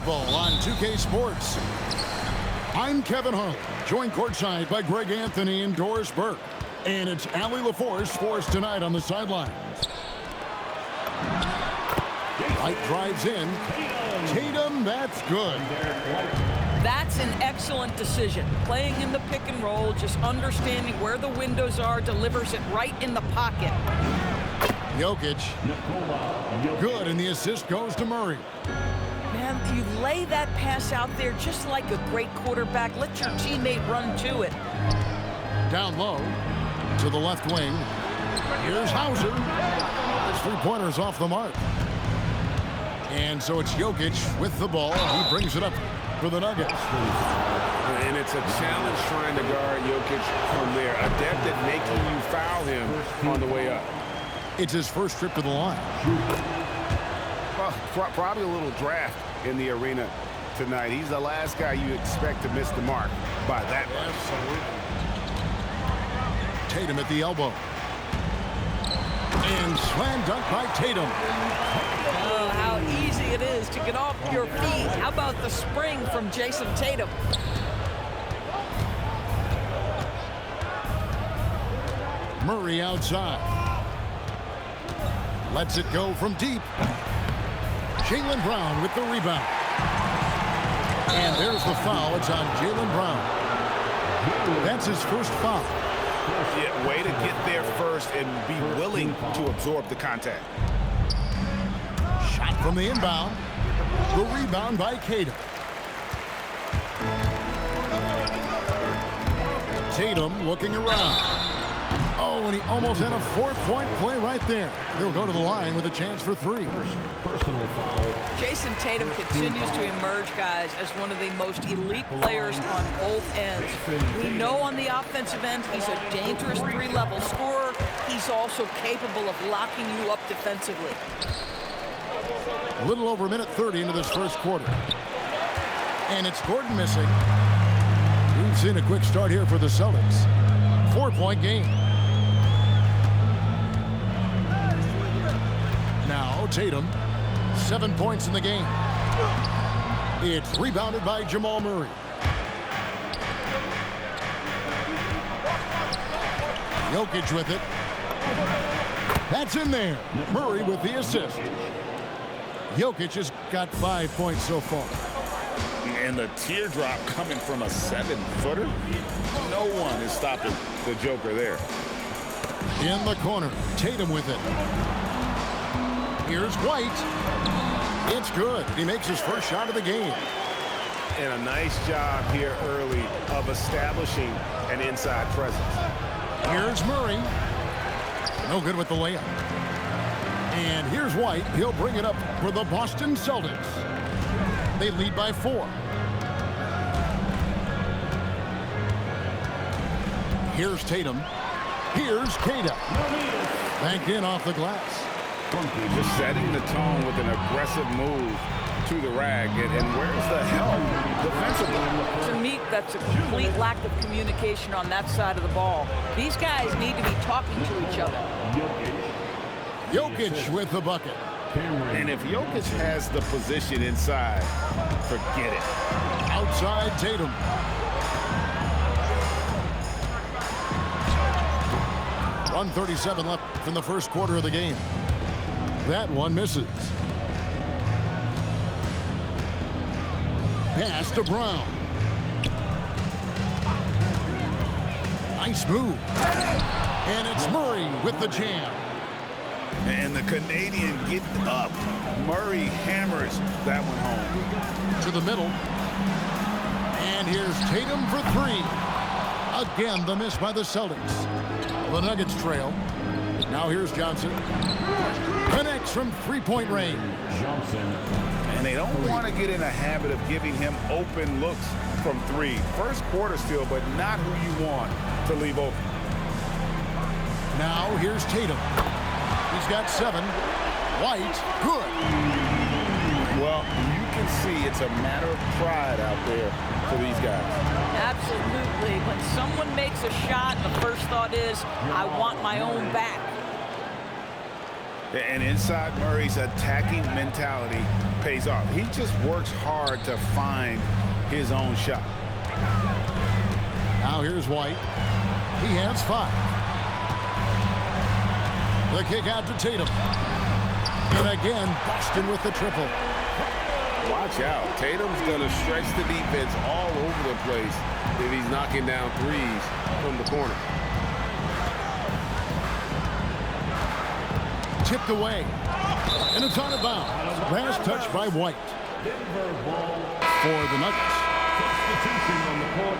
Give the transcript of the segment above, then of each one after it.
basketball on 2K Sports. I'm Kevin Hunt, joined courtside by Greg Anthony and Doris Burke. And it's Allie LaForce for us tonight on the sidelines. White drives in. Tatum, that's good. That's an excellent decision. Playing in the pick and roll, just understanding where the windows are, delivers it right in the pocket. Jokic. Good, and the assist goes to Murray. Man, you lay that pass out there just like a great quarterback. Let your teammate run to it. Down low to the left wing. Here's Hauser. His three-pointer's off the mark. And so it's Jokic with the ball. He brings it up for the Nuggets. And it's a challenge trying to guard Jokic from there. Adept at making you foul him on the way up. It's his first trip to the line. Well, probably a little draft in the arena tonight. He's the last guy you expect to miss the mark by that much. Tatum at the elbow. And slam dunk by Tatum. Oh, how easy it is to get off your feet. How about the spring from Jason Tatum? Murray outside. Lets it go from deep. Jaylen Brown with the rebound. And there's the foul. It's on Jaylen Brown. That's his first foul. Yeah, way to get there first and be willing to absorb the contact. Shot from the inbound. The rebound by Tatum. Tatum looking around. Oh, and he almost had a four-point play right there. He'll go to the line with a chance for three. Personal foul. Jason Tatum continues to emerge, guys, as one of the most elite players on both ends. We know on the offensive end he's a dangerous three-level scorer. He's also capable of locking you up defensively. A little over a minute 30 into this first quarter. And it's Gordon missing. We've seen a quick start here for the Celtics. 4-point game. Now Tatum, 7 points in the game. It's rebounded by Jamal Murray. Jokic with it. That's in there. Murray with the assist. Jokic has got 5 points so far. And the teardrop coming from a 7-footer. No one is stopping the Joker there. In the corner, Tatum with it. Here's White. It's good. He makes his first shot of the game. And a nice job here early of establishing an inside presence. Here's Murray. No good with the layup. And here's White. He'll bring it up for the Boston Celtics. They lead by 4. Here's Tatum. Here's Kata. Back in off the glass. Just setting the tone with an aggressive move to the rag. And where's the help defensively? To me, that's a complete lack of communication on that side of the ball. These guys need to be talking to each other. Jokic with the bucket. And if Jokic has the position inside, forget it. Outside Tatum. .137 left in the first quarter of the game. That one misses. Pass to Brown. Nice move. And it's Murray with the jam. And the Canadian getting up. Murray hammers that one home. To the middle. And here's Tatum for 3. Again, the miss by the Celtics. The Nuggets trail. Now here's Johnson. Connects from 3-point range. Johnson. And they don't want to get in a habit of giving him open looks from 3. First quarter still, but not who you want to leave open. Now here's Tatum. He's got 7. White, good. Well, you can see it's a matter of pride out there for these guys. Absolutely. When someone makes a shot, the first thought is, I want my own back. And inside Murray's attacking mentality pays off. He just works hard to find his own shot. Now here's White. He has 5. The kick out to Tatum. And again, Boston with the triple. Watch out. Tatum's going to stretch the defense all over the place if he's knocking down threes from the corner. Tipped away. And it's out of bounds. Last touch by White. For the Nuggets. Substitution on the court.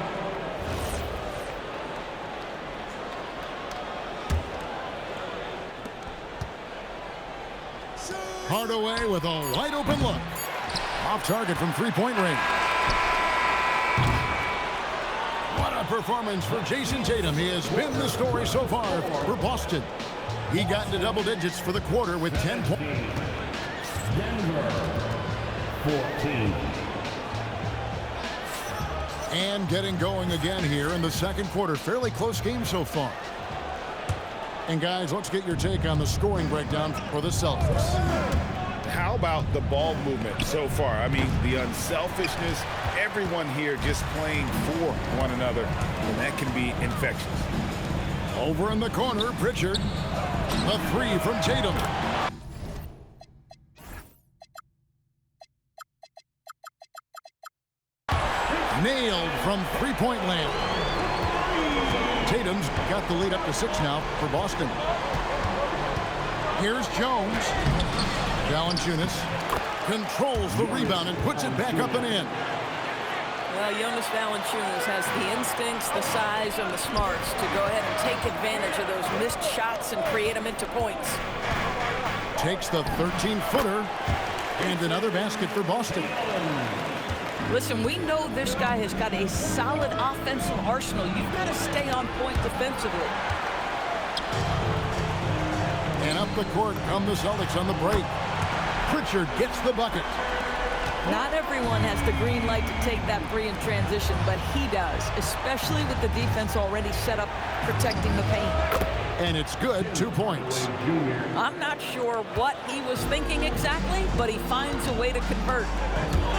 Hardaway with a wide open look. Off target from three-point range. What a performance for Jason Tatum. He has been the story so far for Boston. He got into double digits for the quarter with 10 points. Denver, 14. And getting going again here in the second quarter. Fairly close game so far. And guys, let's get your take on the scoring breakdown for the Celtics. How about the ball movement so far? I mean, the unselfishness, everyone here just playing for one another, and that can be infectious. Over in the corner, Pritchard. The 3 from Tatum. Nailed from three-point land. Tatum's got the lead up to 6 now for Boston. Here's Jones. Valanciunas controls the rebound and puts it back up and in. Well, Jonas Valanciunas has the instincts, the size, and the smarts to go ahead and take advantage of those missed shots and create them into points. Takes the 13-footer and another basket for Boston. Listen, we know this guy has got a solid offensive arsenal. You've got to stay on point defensively. And up the court come the Celtics on the break. Pritchard gets the bucket. Not everyone has the green light to take that 3 in transition, but he does, especially with the defense already set up protecting the paint. And it's good, 2 points. I'm not sure what he was thinking exactly, but he finds a way to convert.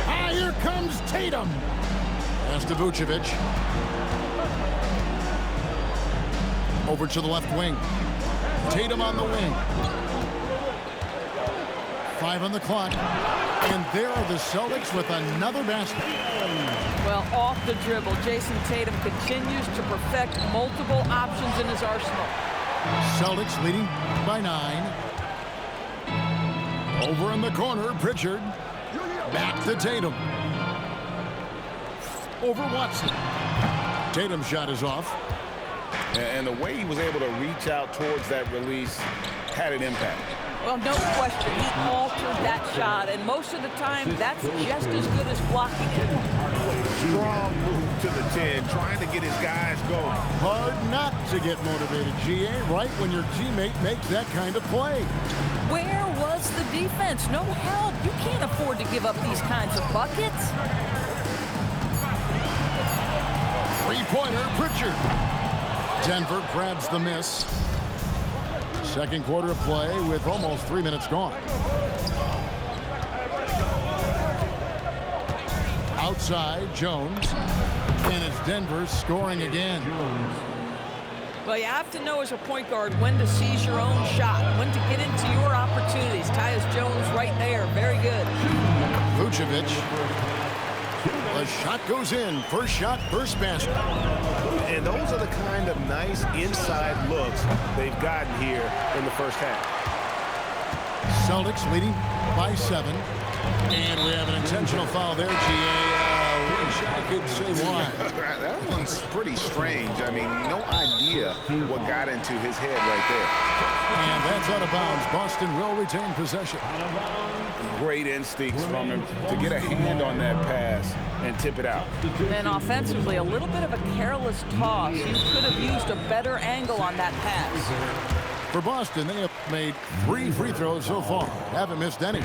Ah, here comes Tatum. Pass to Vucevic. Over to the left wing. Tatum on the wing. 5 on the clock. And there are the Celtics with another basket. Well, off the dribble, Jason Tatum continues to perfect multiple options in his arsenal. Celtics leading by 9. Over in the corner, Pritchard. Back to Tatum. Over Watson. Tatum's shot is off. And the way he was able to reach out towards that release had an impact. Well, no question, he altered that shot, and most of the time, that's just as good as blocking it. Strong move to the 10, trying to get his guys going. Hard not to get motivated, GA, right when your teammate makes that kind of play. Where was the defense? No help. You can't afford to give up these kinds of buckets. Three-pointer, Pritchard. Denver grabs the miss. Second quarter of play with almost 3 minutes gone. Outside, Jones. And it's Denver scoring again. Well, you have to know as a point guard when to seize your own shot, when to get into your opportunities. Tyus Jones right there. Very good. Vucevic. The shot goes in. First shot, first basket. And those are the kind of nice inside looks they've gotten here in the first half. Celtics leading by 7. And we have an intentional foul there, GA. Wish I could say why. That one's pretty strange. I mean, no idea what got into his head right there. And that's out of bounds. Boston will retain possession. Great instincts from him to get a hand on that pass and tip it out. And offensively, a little bit of a careless toss. You could have used a better angle on that pass. For Boston, they have made 3 free throws so far. Haven't missed any.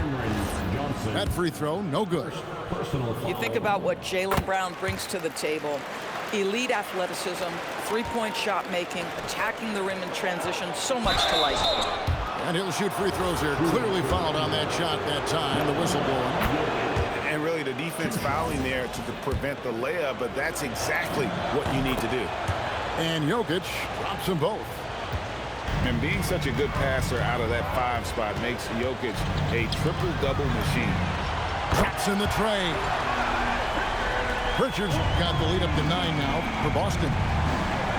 That free throw, no good. You think about what Jaylen Brown brings to the table. Elite athleticism, three-point shot making, attacking the rim in transition, so much to like. And he'll shoot free throws here. Clearly fouled on that shot that time. The whistle blowing. And really the defense fouling there to prevent the layup, but that's exactly what you need to do. And Jokic drops them both. And being such a good passer out of that 5 spot makes Jokic a triple-double machine. Drops in the tray. Pritchard's got the lead up to 9 now for Boston.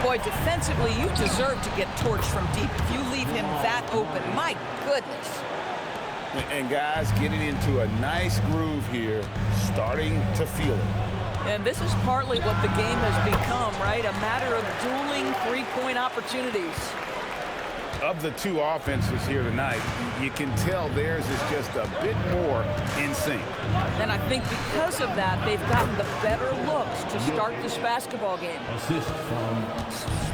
Boy, defensively, you deserve to get torched from deep if you leave him that open. My goodness. And guys getting into a nice groove here, starting to feel it. And this is partly what the game has become, right? A matter of dueling three-point opportunities. Of the two offenses here tonight, you can tell theirs is just a bit more in sync. And I think because of that, they've gotten the better looks to start this basketball game. Assist from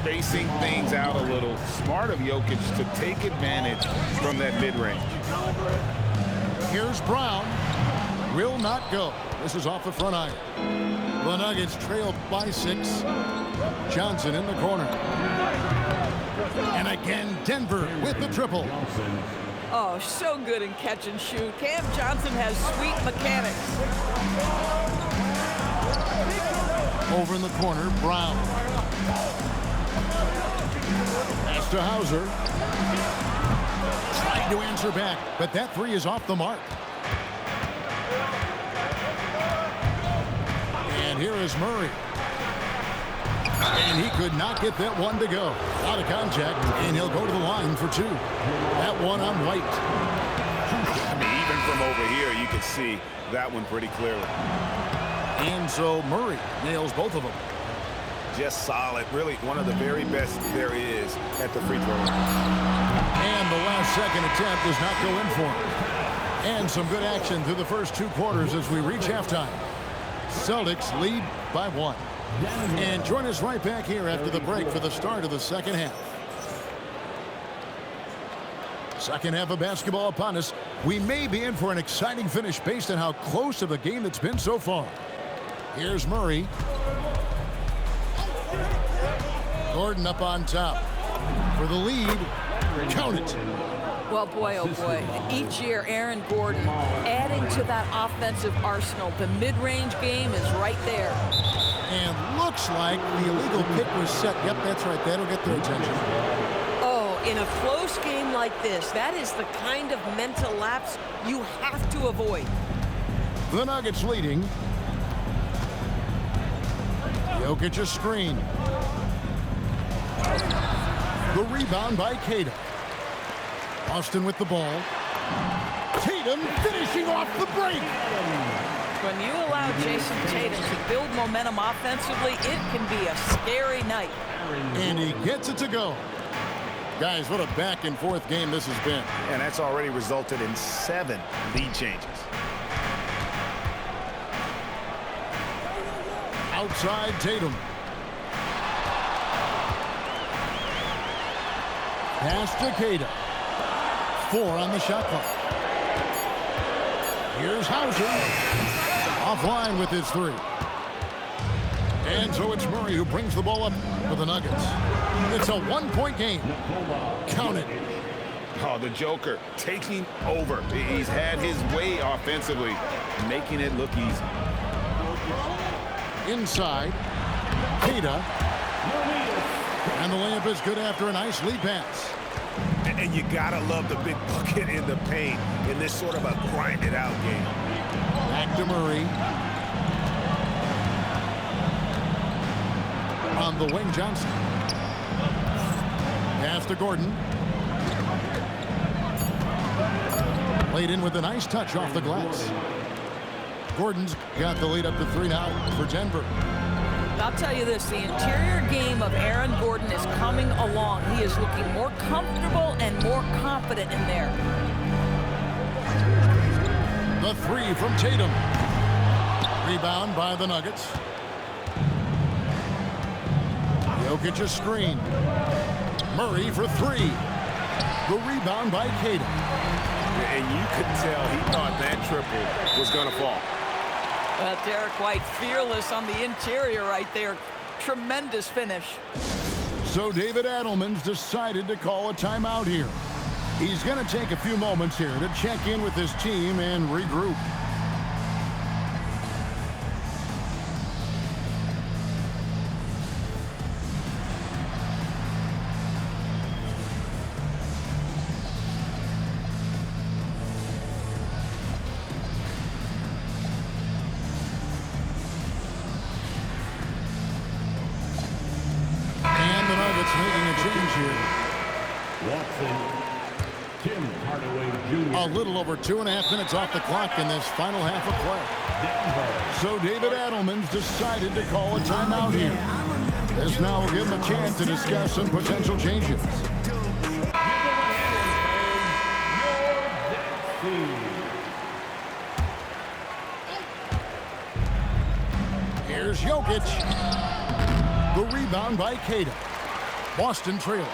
Spacing things out a little. Smart of Jokic to take advantage from that mid-range. Here's Brown. Will not go. This is off the front iron. The Nuggets trail by 6. Johnson in the corner. And again, Denver with the triple. Oh, so good in catch and shoot. Cam Johnson has sweet mechanics. Over in the corner, Brown. Pass to Hauser. Trying to answer back, but that 3 is off the mark. And here is Murray. And he could not get that one to go. Out of contact, and he'll go to the line for 2. That one on White. I mean, even from over here, you can see that one pretty clearly. And so Murray nails both of them. Just solid. Really one of the very best there is at the free throw line. And the last second attempt does not go in for him. And some good action through the first 2 quarters as we reach halftime. Celtics lead by 1. And join us right back here after the break for the start of the second half. Second half of basketball upon us. We may be in for an exciting finish based on how close of a game it's been so far. Here's Murray. Gordon up on top for the lead. Count it. Well, boy, oh boy. Each year, Aaron Gordon adding to that offensive arsenal. The mid-range game is right there. And looks like the illegal pick was set. Yep, that's right. That'll get their attention. Oh, in a close game like this, that is the kind of mental lapse you have to avoid. The Nuggets leading. Jokic a screen. The rebound by Tatum. Boston with the ball. Tatum finishing off the break. When you allow Jason Tatum to build momentum offensively, it can be a scary night. And he gets it to go. Guys, what a back-and-forth game this has been. And that's already resulted in 7 lead changes. Outside Tatum. Pass to Tatum. 4 on the shot clock. Here's Hauser. Offline with his 3. And so it's Murray who brings the ball up for the Nuggets. It's a 1-point game. Count it. Oh, the Joker taking over. He's had his way offensively, making it look easy. Inside. Tatum. And the layup is good after a nice lead pass. And you gotta love the big bucket in the paint in this sort of a grind-it-out game. Back to Murray. On the wing, Johnson. Pass to Gordon. Laid in with a nice touch off the glass. Gordon's got the lead up to 3 now for Denver. I'll tell you this, the interior game of Aaron Gordon is coming along. He is looking more comfortable and more confident in there. The 3 from Tatum. Rebound by the Nuggets. Jokic a screen. Murray for 3. The rebound by Tatum. And you could tell he thought that triple was going to fall. Derek White fearless on the interior right there. Tremendous finish. So David Adelman's decided to call a timeout here. He's going to take a few moments here to check in with his team and regroup. And the Nuggets making a change here. Watson, Tim Hardaway Jr. A little over 2.5 minutes off the clock in this final half of play. Denver. So David Adelman's decided to call a timeout here. This now will give him a chance to discuss some potential changes. Here's Jokic. The rebound by Cada. Boston trail.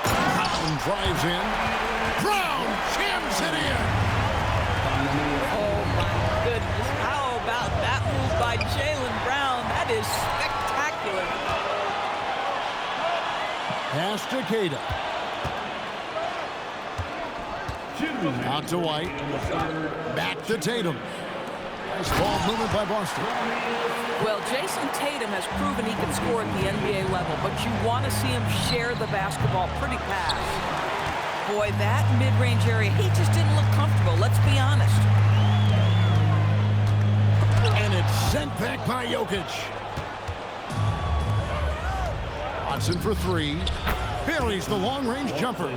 Brown drives in. Brown jams it in. Oh, my goodness. How about that move by Jaylen Brown? That is spectacular. Pass to Cada. Out to White. Back to Tatum. Nice ball movement by Boston. Well, Jason Tatum has proven he can score at the NBA level, but you want to see him share the basketball pretty fast. Boy, that mid-range area, he just didn't look comfortable, let's be honest. And it's sent back by Jokic. Watson for three. Buries the long-range jumper.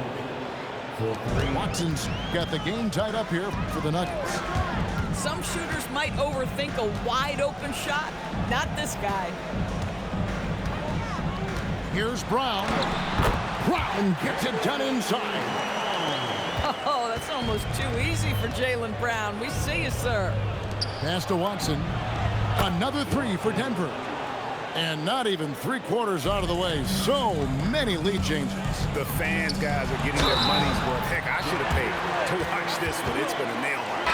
Watson's got the game tied up here for the Nuggets. Some shooters might overthink a wide-open shot. Not this guy. Here's Brown. Brown gets it done inside. Oh, that's almost too easy for Jaylen Brown. We see you, sir. Pass to Watson. Another three for Denver. And not even 3/4 out of the way. So many lead changes. The fans, guys, are getting their money's worth. Heck, I should have paid to watch this one. It's been a nail biter.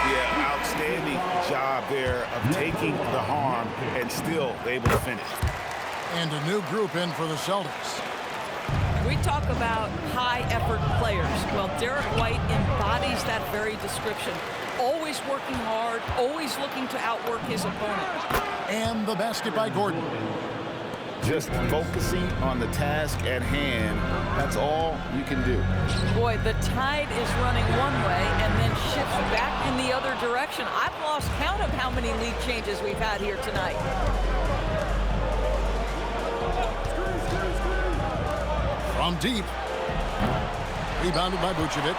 Yeah, outstanding job there of taking the harm and still able to finish. And a new group in for the Celtics. We talk about high-effort players. Well, Derek White embodies that very description. Always working hard, always looking to outwork his opponent. And the basket by Gordon. Just focusing on the task at hand, that's all you can do. Boy, the tide is running one way and then shifts back in the other direction. I've lost count of how many lead changes we've had here tonight. From deep. Rebounded by Vucevic.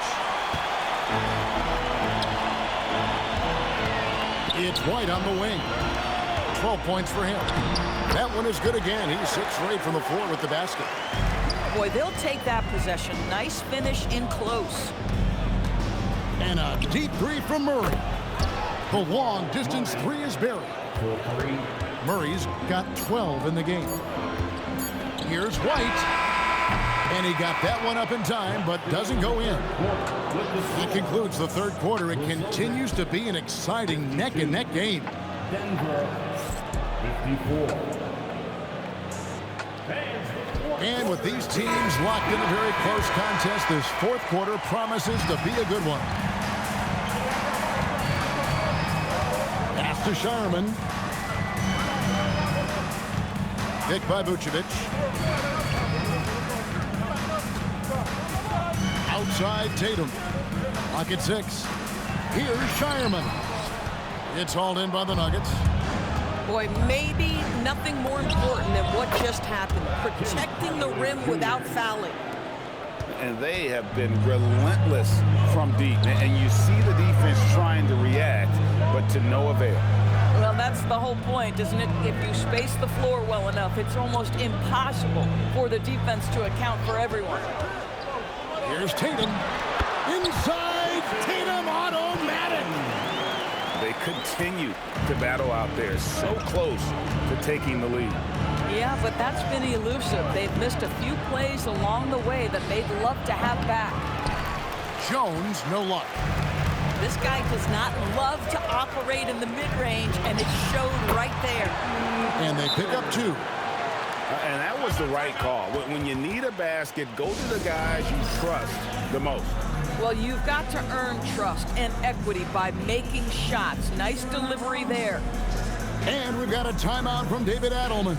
It's White on the wing. 12 points for him. That one is good again. He's 6 straight from the floor with the basket. Boy, they'll take that possession. Nice finish in close. And a deep three from Murray. The long distance three is buried. Murray's got 12 in the game. Here's White. And he got that one up in time, but doesn't go in. That concludes the third quarter. It continues to be an exciting neck-and-neck game. Denver, 54. And with these teams locked in a very close contest, this fourth quarter promises to be a good one. Pass to Sharman. Pick by Vucevic. Outside Tatum. Lock at 6. Here's Shireman. It's hauled in by the Nuggets. Boy, maybe nothing more important than what just happened. Protecting the rim without fouling. And they have been relentless from deep. And you see the defense trying to react, but to no avail. Well, that's the whole point, isn't it? If you space the floor well enough, it's almost impossible for the defense to account for everyone. Here's Tatum. Inside, Tatum automatic. They continue to battle out there, so close to taking the lead. Yeah, but that's been elusive. They've missed a few plays along the way that they'd love to have back. Jones, no luck. This guy does not love to operate in the mid-range, and it showed right there. And they pick up 2. And that was the right call. When you need a basket, go to the guys you trust the most. Well, you've got to earn trust and equity by making shots. Nice delivery there. And we've got a timeout from David Adelman.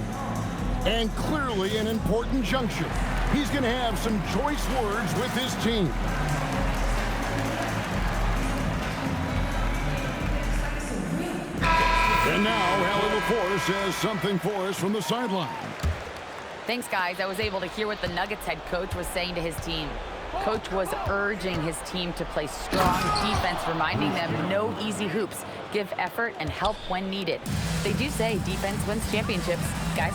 And clearly an important juncture. He's going to have some choice words with his team. And now, Allie LaForce has something for us from the sideline. Thanks, guys. I was able to hear what the Nuggets head coach was saying to his team. Coach was urging his team to play strong defense, reminding them no easy hoops, give effort, and help when needed. They do say defense wins championships, guys.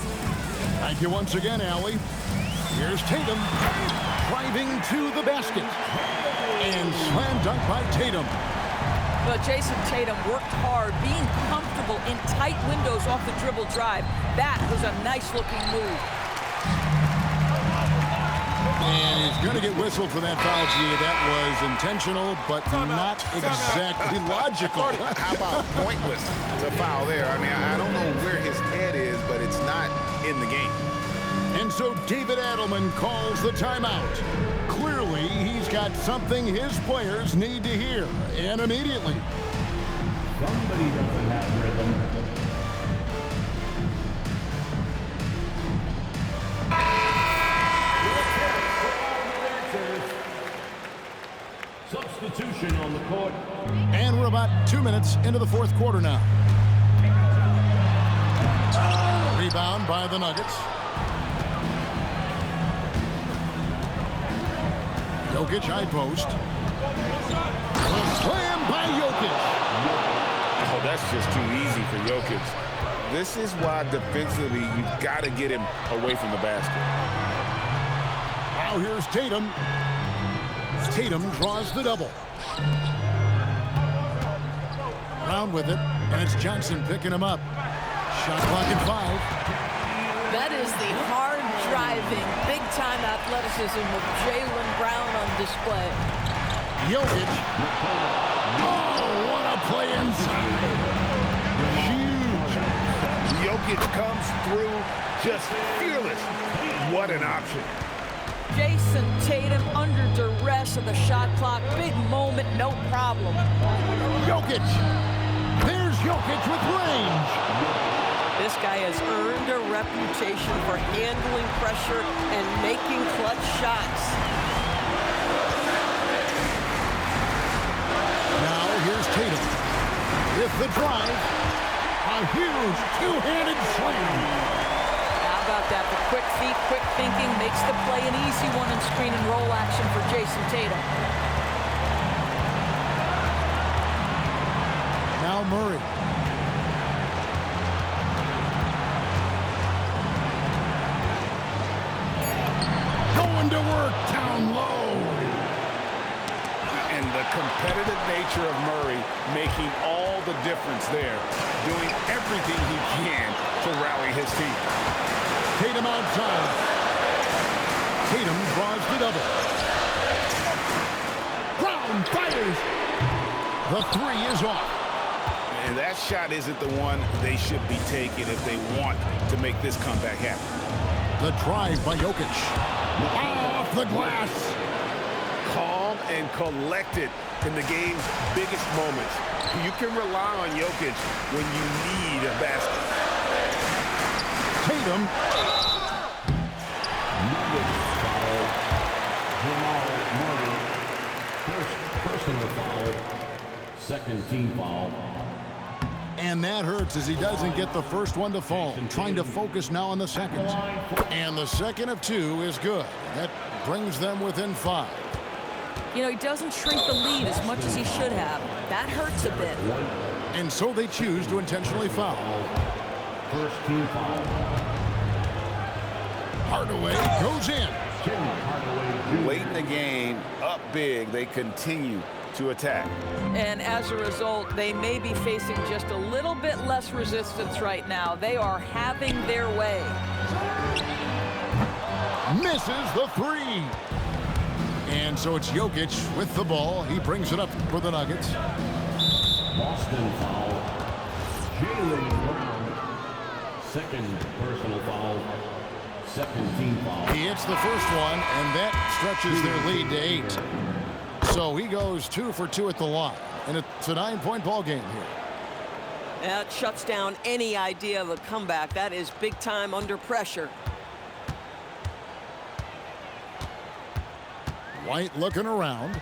Thank you once again, Allie. Here's Tatum, driving to the basket. And slam dunk by Tatum. Well, Jason Tatum worked hard, being comfortable in tight windows off the dribble drive. That was a nice-looking move. And he's going to get whistled for that foul, G. That was intentional, but not exactly logical. How about pointless? It's a foul there. I mean, I don't know where his head is, but it's not in the game. And so David Adelman calls the timeout. Clearly, he's got something his players need to hear, and immediately. Somebody doesn't have rhythm. Substitution on the court. And we're about 2 minutes into the fourth quarter now. Rebound by the Nuggets. Jokic high post. Slam by Jokic. Oh, that's just too easy for Jokic. This is why defensively you've got to get him away from the basket. Now here's Tatum. Tatum draws the double. Around with it, and it's Johnson picking him up. Shot clock at 5. That is the hard-driving, big-time athleticism of Jaylen Brown on display. Jokic. Oh, what a play inside. Huge. Jokic comes through just fearless. What an option. Jason Tatum under duress of the shot clock. Big moment, no problem. Jokic. There's Jokic with range. This guy has earned a reputation for handling pressure and making clutch shots. Now here's Tatum with the drive. A huge two-handed slam. How about that? The quick feet, quick thinking makes the play an easy one in screen and roll action for Jason Tatum. Now Murray. Going to work down low. And the competitive nature of Murray making all the difference there, doing everything he can to rally his team. Tatum outside. Tatum draws the double. Brown fires. The three is off. And that shot isn't the one they should be taking if they want to make this comeback happen. The drive by Jokic. Off the glass. Calm and collected in the game's biggest moments. You can rely on Jokic when you need a basket. Tatum. First personal foul. Second team foul. And that hurts as he doesn't get the first one to fall. Trying to focus now on the second. And the second of 2 is good. That brings them within 5. You know, he doesn't shrink the lead as much as he should have. That hurts a bit. And so they choose to intentionally foul. First team foul. Hardaway goes in. Tim Hardaway Jr. Late in the game, up big, they continue to attack. And as a result, they may be facing just a little bit less resistance right now. They are having their way. Misses the 3. And so it's Jokic with the ball. He brings it up for the Nuggets. Boston foul. Jaylen Brown. Second personal foul. second team foul. He hits the first one, and that stretches their lead to 8. So he goes 2 for 2 at the line, and it's a 9-point ball game here. That shuts down any idea of a comeback. That is big time under pressure. White looking around.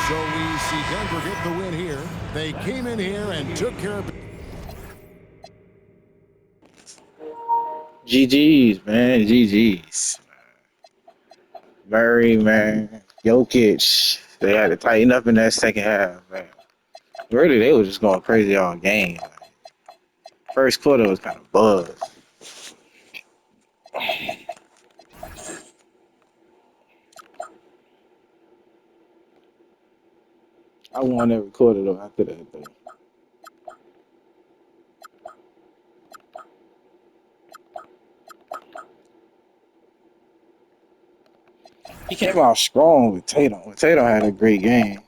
So we see Denver get the win here. They came in here and took care of. GG's, man. GG's. Murray, man. Jokic. They had to tighten up in that second half, man. Really, they were just going crazy all game. First quarter was kind of buzzed. I won every quarter, though, after that, though. He came out strong with Tatum. Tatum had a great game.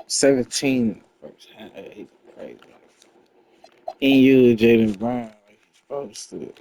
"17 first half. He's crazy. He used Jaylen Brown like he's supposed to.